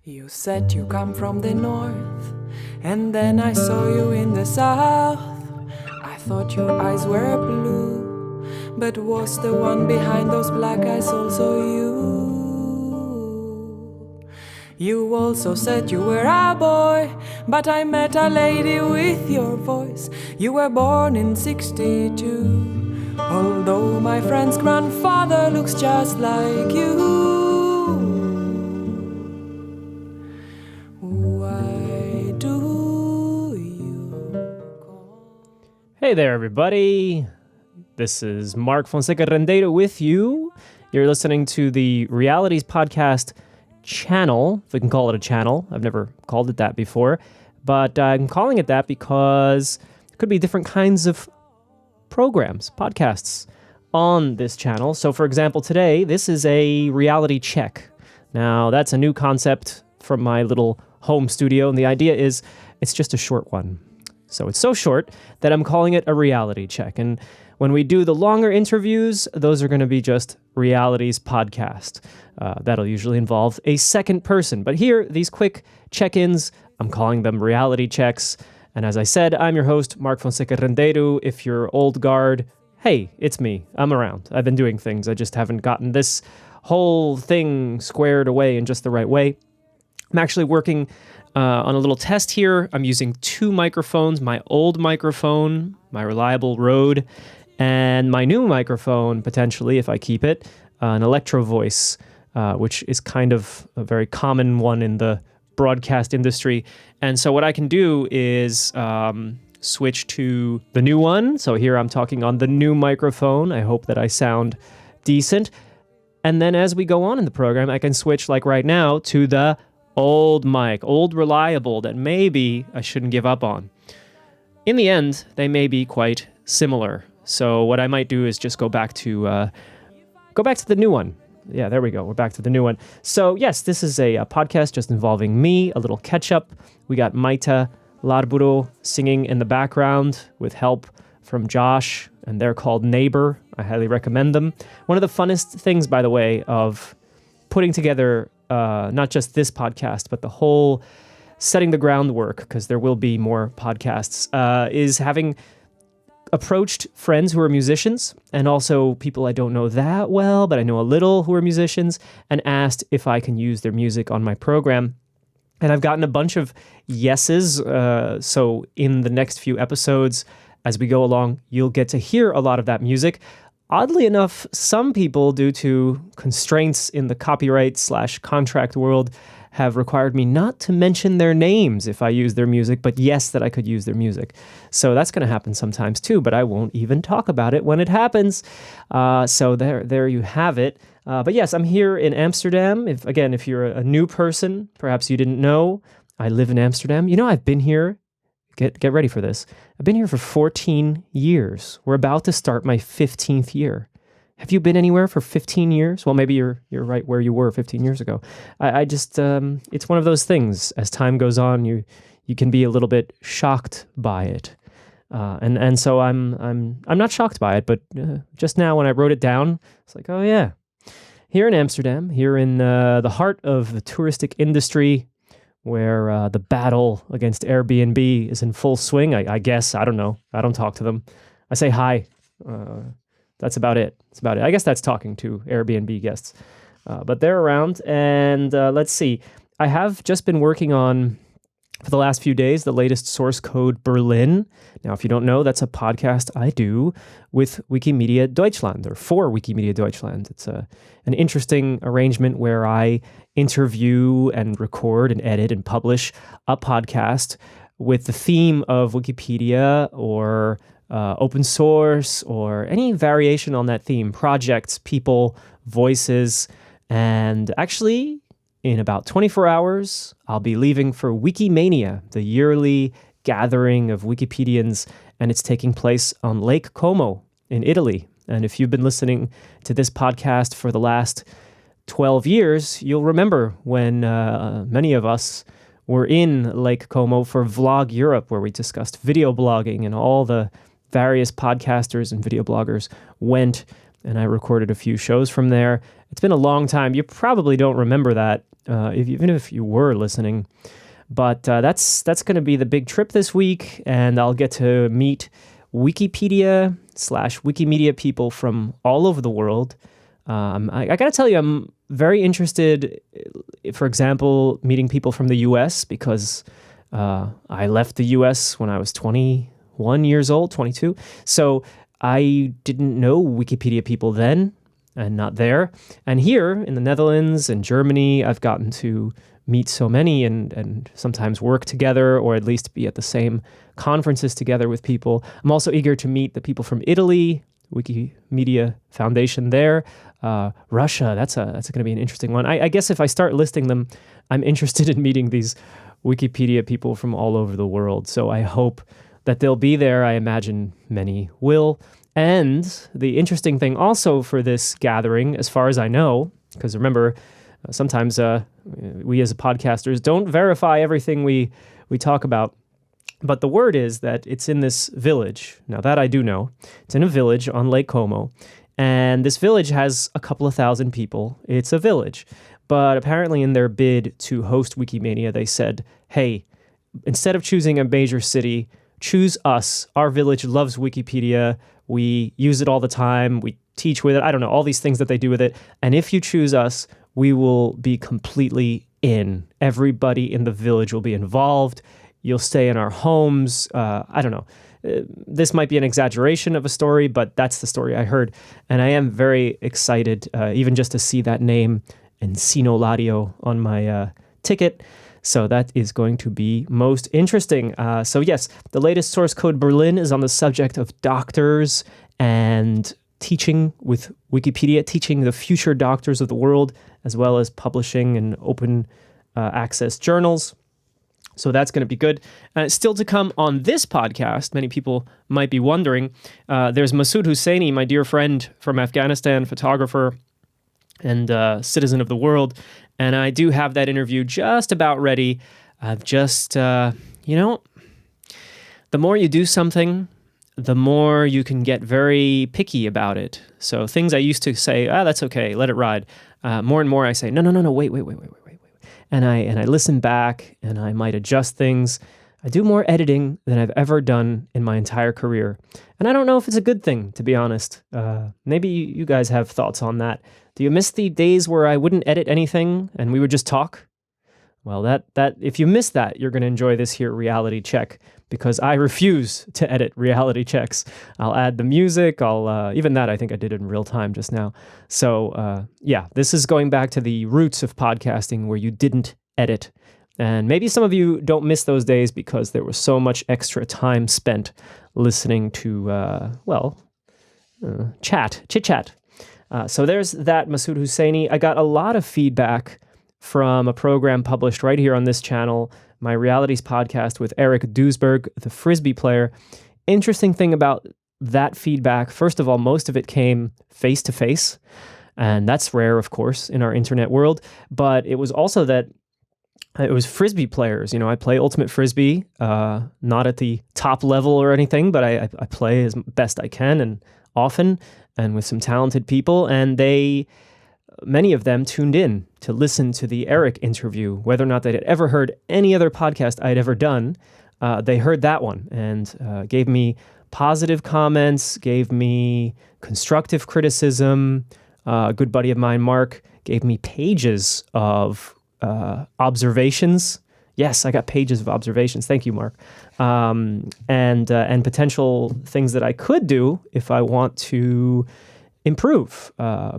You said you come from the north, and then I saw you in the south. I thought your eyes were blue, but was the one behind those black eyes also you? You also said you were a boy, but I met a lady with your voice. You were born in 62, although my friend's grandfather looks just like you. Why do you call? Hey there, everybody. This is Mark Fonseca Rendeiro with you. You're listening to the Realities Podcast channel, if we can call it a channel. I've never called it that before, but I'm calling it that because it could be different kinds of programs, podcasts on this channel. So, for example, today, this is a reality check. Now, that's a new concept from my little home studio, and the idea is it's just a short one. So it's so short that I'm calling it a reality check. And when we do the longer interviews, those are going to be just Realities Podcast. That'll usually involve a second person. But here, these quick check-ins, I'm calling them reality checks. And as I said, I'm your host, Mark Fonseca Rendeiro. If you're old guard, hey, it's me. I'm around. I've been doing things. I just haven't gotten this whole thing squared away in just the right way. I'm actually working on a little test here. I'm using two microphones, my old microphone, my reliable Rode, and my new microphone, potentially, if I keep it, an Electro Voice, which is kind of a very common one in the broadcast industry. And so what I can do is switch to the new one. So here I'm talking on the new microphone. I hope that I sound decent. And then as we go on in the program, I can switch, like right now, to the old mic, old reliable that maybe I shouldn't give up on. In the end, they may be quite similar. So what I might do is just go back to the new one. Yeah, there we go. We're back to the new one. So yes, this is a podcast just involving me, a little catch-up. We got Maita Larburo singing in the background with help from Josh, and they're called Neighbor. I highly recommend them. One of the funnest things, by the way, of putting together not just this podcast, but the whole setting the groundwork, because there will be more podcasts, is having approached friends who are musicians and also people I don't know that well, but I know a little who are musicians, and asked if I can use their music on my program. And I've gotten a bunch of yeses. So in the next few episodes, as we go along, you'll get to hear a lot of that music. Oddly enough, some people, due to constraints in the copyright/contract world, have required me not to mention their names if I use their music, but yes, that I could use their music. So that's going to happen sometimes too, but I won't even talk about it when it happens. So there you have it. But yes, I'm here in Amsterdam. If you're a new person, perhaps you didn't know, I live in Amsterdam. You know, I've been here. Get ready for this. I've been here for 14 years. We're about to start my 15th year. Have you been anywhere for 15 years? Well, maybe you're right where you were 15 years ago. I just it's one of those things. As time goes on, you can be a little bit shocked by it, and so I'm not shocked by it. But just now when I wrote it down, it's like, oh yeah, here in Amsterdam, here in the heart of the touristic industry, where the battle against Airbnb is in full swing, I guess. I don't know. I don't talk to them. I say hi. That's about it. I guess that's talking to Airbnb guests. But they're around. And let's see. I have just been working on, for the last few days, the latest Source Code Berlin. Now, if you don't know, that's a podcast I do with Wikimedia Deutschland, or for Wikimedia Deutschland. It's an interesting arrangement where I interview and record and edit and publish a podcast with the theme of Wikipedia or open source or any variation on that theme, projects, people, voices. And actually, in about 24 hours, I'll be leaving for Wikimania, the yearly gathering of Wikipedians, and it's taking place on Lake Como in Italy. And if you've been listening to this podcast for the last 12 years, you'll remember when many of us were in Lake Como for Vlog Europe, where we discussed video blogging, and all the various podcasters and video bloggers went, and I recorded a few shows from there. It's been a long time. You probably don't remember that. even if you were listening. But that's going to be the big trip this week, and I'll get to meet Wikipedia/Wikimedia people from all over the world. I got to tell you, I'm very interested, for example, meeting people from the US, because I left the US when I was 21 years old, 22. So I didn't know Wikipedia people then and not there. And here in the Netherlands and Germany, I've gotten to meet so many and sometimes work together, or at least be at the same conferences together with people. I'm also eager to meet the people from Italy, Wikimedia Foundation there. Russia, that's going to be an interesting one. I guess if I start listing them, I'm interested in meeting these Wikipedia people from all over the world. So I hope that they'll be there. I imagine many will. And the interesting thing also for this gathering, as far as I know, because remember, sometimes we as podcasters don't verify everything we talk about. But the word is that it's in this village. Now that I do know. It's in a village on Lake Como. And this village has a couple of thousand people. It's a village. But apparently in their bid to host Wikimania, they said, hey, instead of choosing a major city, choose us. Our village loves Wikipedia. We use it all the time. We teach with it. I don't know, all these things that they do with it. And if you choose us, we will be completely in. Everybody in the village will be involved. You'll stay in our homes. I don't know. This might be an exaggeration of a story, but that's the story I heard. And I am very excited, even just to see that name, Encino Lario, on my ticket. So that is going to be most interesting. So yes, the latest Source Code Berlin is on the subject of doctors and teaching with Wikipedia, teaching the future doctors of the world, as well as publishing in open access journals. So that's going to be good. Still to come on this podcast, many people might be wondering, there's Masood Husseini, my dear friend from Afghanistan, photographer and citizen of the world. And I do have that interview just about ready. I've just, the more you do something, the more you can get very picky about it. So things I used to say, that's okay, let it ride. More and more I say, no, wait. And I listen back and I might adjust things. I do more editing than I've ever done in my entire career. And I don't know if it's a good thing, to be honest. Maybe you guys have thoughts on that. Do you miss the days where I wouldn't edit anything and we would just talk? Well, that if you miss that, you're going to enjoy this here reality check, because I refuse to edit reality checks. I'll add the music. Even that, I think I did it in real time just now. So this is going back to the roots of podcasting where you didn't edit. And maybe some of you don't miss those days because there was so much extra time spent listening to, chit-chat. So there's that, Masood Husseini. I got a lot of feedback from a program published right here on this channel, my Realities podcast with Eric Duisberg, the Frisbee player. Interesting thing about that feedback, first of all, most of it came face-to-face, and that's rare, of course, in our internet world. But it was also that it was Frisbee players. I play Ultimate Frisbee, not at the top level or anything, but I play as best I can and often, and with some talented people, and many of them tuned in to listen to the Eric interview. Whether or not they had ever heard any other podcast I had ever done, they heard that one and gave me positive comments, gave me constructive criticism. A good buddy of mine, Mark, gave me pages of observations. Yes, I got pages of observations. Thank you, Mark. And potential things that I could do if I want to improve,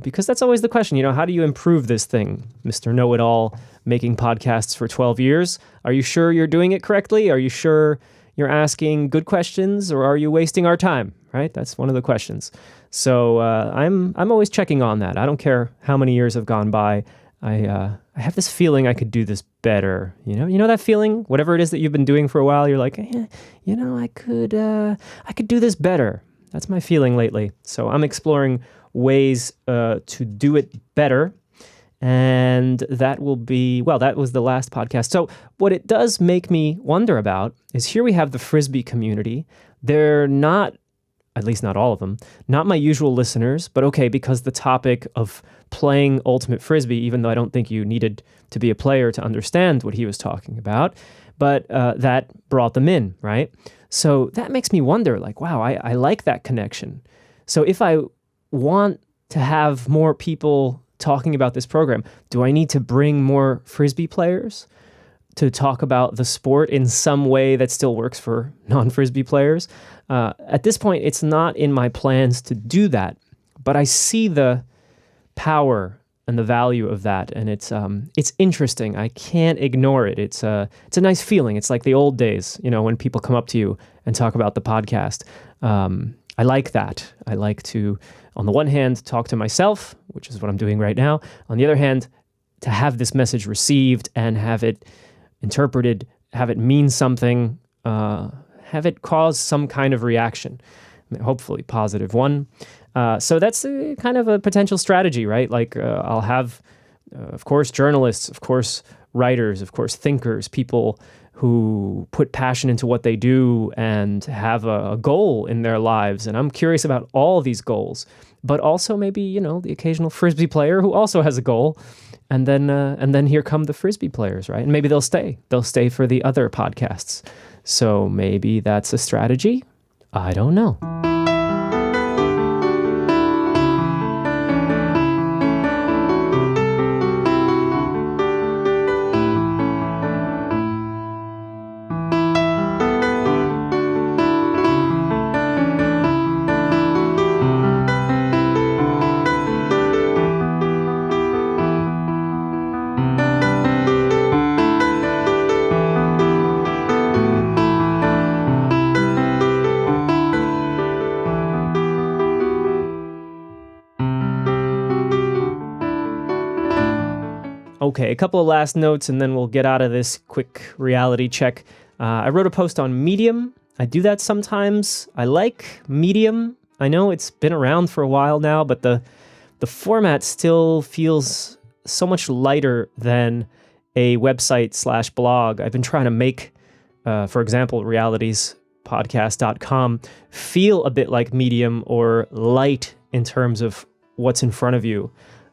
because that's always the question. How do you improve this thing, Mr. Know-It-All, making podcasts for 12 years? Are you sure you're doing it correctly? Are you sure you're asking good questions, or are you wasting our time? Right? That's one of the questions. So I'm always checking on that. I don't care how many years have gone by. I have this feeling I could do this better. You know that feeling? Whatever it is that you've been doing for a while, you're like, I could do this better. That's my feeling lately. So I'm exploring ways to do it better. And that will be, that was the last podcast. So what it does make me wonder about is here we have the Frisbee community. They're not at least not all of them, not my usual listeners, but okay, because the topic of playing Ultimate Frisbee, even though I don't think you needed to be a player to understand what he was talking about, but that brought them in, right? So that makes me wonder, like, wow, I like that connection. So if I want to have more people talking about this program, do I need to bring more Frisbee players to talk about the sport in some way that still works for non-Frisbee players? At this point, it's not in my plans to do that, but I see the power and the value of that, and it's interesting. I can't ignore it. It's a nice feeling. It's like the old days, when people come up to you and talk about the podcast. I like that. I like to, on the one hand, talk to myself, which is what I'm doing right now. On the other hand, to have this message received and have it interpreted, have it mean something, have it cause some kind of reaction, hopefully positive one. So that's kind of a potential strategy, right? Like I'll have, of course, journalists, of course, writers, of course, thinkers, people who put passion into what they do and have a goal in their lives. And I'm curious about all these goals, but also maybe, the occasional Frisbee player who also has a goal. And then here come the Frisbee players, right? And maybe they'll stay. They'll stay for the other podcasts. So maybe that's a strategy. I don't know. Okay, a couple of last notes and then we'll get out of this quick reality check. I wrote a post on Medium. I do that sometimes. I like Medium. I know it's been around for a while now, but the format still feels so much lighter than a website/blog. I've been trying to make, for example, realitispodcast.com feel a bit like Medium or light in terms of what's in front of you.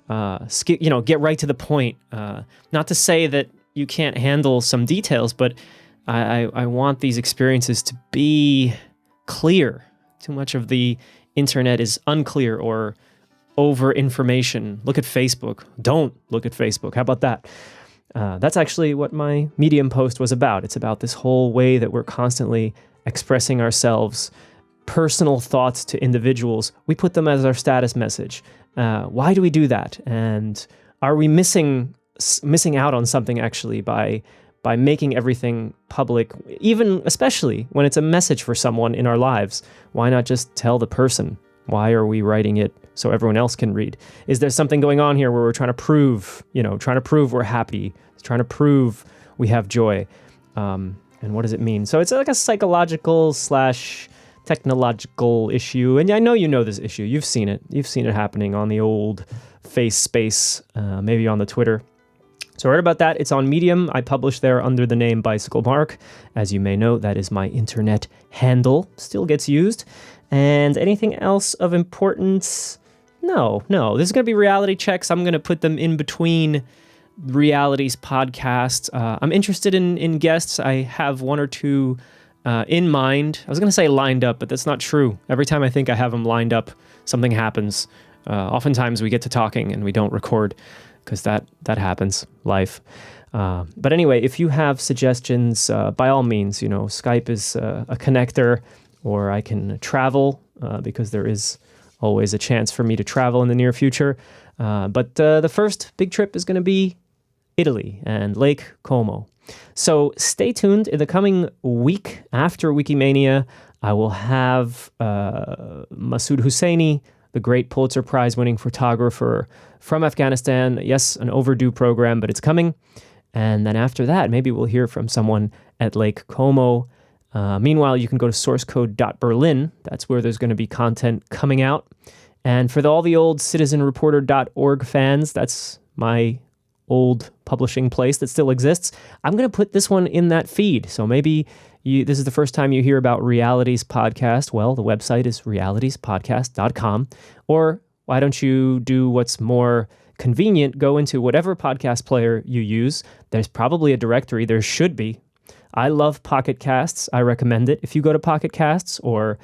Get right to the point. Not to say that you can't handle some details, but I want these experiences to be clear. Too much of the internet is unclear or over information. Look at Facebook. Don't look at Facebook. How about that? That's actually what my Medium post was about. It's about this whole way that we're constantly expressing ourselves, personal thoughts to individuals. We put them as our status message. Why do we do that? And are we missing out on something actually by making everything public, even especially when it's a message for someone in our lives? Why not just tell the person? Why are we writing it so everyone else can read? Is there something going on here where we're trying to prove we're happy, trying to prove we have joy? And what does it mean? So it's like a psychological / technological issue, and I know you know this issue. You've seen it happening on the old face space, maybe on the Twitter. So I read about that. It's on Medium. I publish there under the name Bicycle Mark. As you may know, that is my internet handle. Still gets used. And anything else of importance? No. This is going to be reality checks. I'm going to put them in between Realities podcasts. I'm interested in guests. I have one or two in mind. I was going to say lined up, but that's not true. Every time I think I have them lined up, something happens. Oftentimes we get to talking and we don't record because that happens, life. But anyway, if you have suggestions, by all means, Skype is a connector, or I can travel because there is always a chance for me to travel in the near future. But the first big trip is going to be Italy and Lake Como. So stay tuned. In the coming week after Wikimania, I will have Masood Husseini, the great Pulitzer Prize-winning photographer from Afghanistan. Yes, an overdue program, but it's coming. And then after that, maybe we'll hear from someone at Lake Como. Meanwhile, you can go to sourcecode.berlin. That's where there's going to be content coming out. And for all the old citizenreporter.org fans, that's my old publishing place that still exists. I'm going to put this one in that feed. So maybe this is the first time you hear about Realities Podcast, well, the website is realitiespodcast.com. Or why don't you do what's more convenient? Go into whatever podcast player you use. There's probably a directory. There should be. I love Pocket Casts. I recommend it. If you go to Pocket Casts, or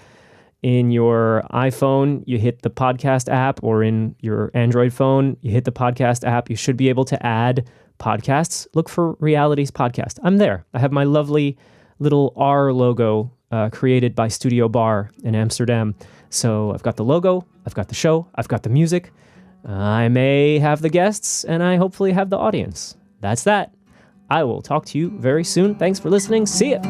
in your iPhone, you hit the podcast app, or in your Android phone, you hit the podcast app, you should be able to add podcasts. Look for Realities Podcast. I'm there. I have my lovely little R logo created by Studio Bar in Amsterdam. So I've got the logo, I've got the show, I've got the music. I may have the guests, and I hopefully have the audience. That's that. I will talk to you very soon. Thanks for listening. See ya.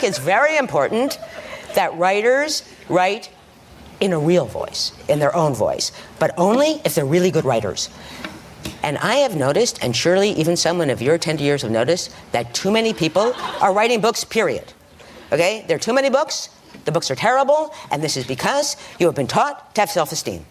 It's very important that writers write in a real voice, in their own voice, but only if they're really good writers. And I have noticed, and surely even someone of your 10 years have noticed, that too many people are writing books, period. Okay? There are too many books, the books are terrible, and this is because you have been taught to have self-esteem.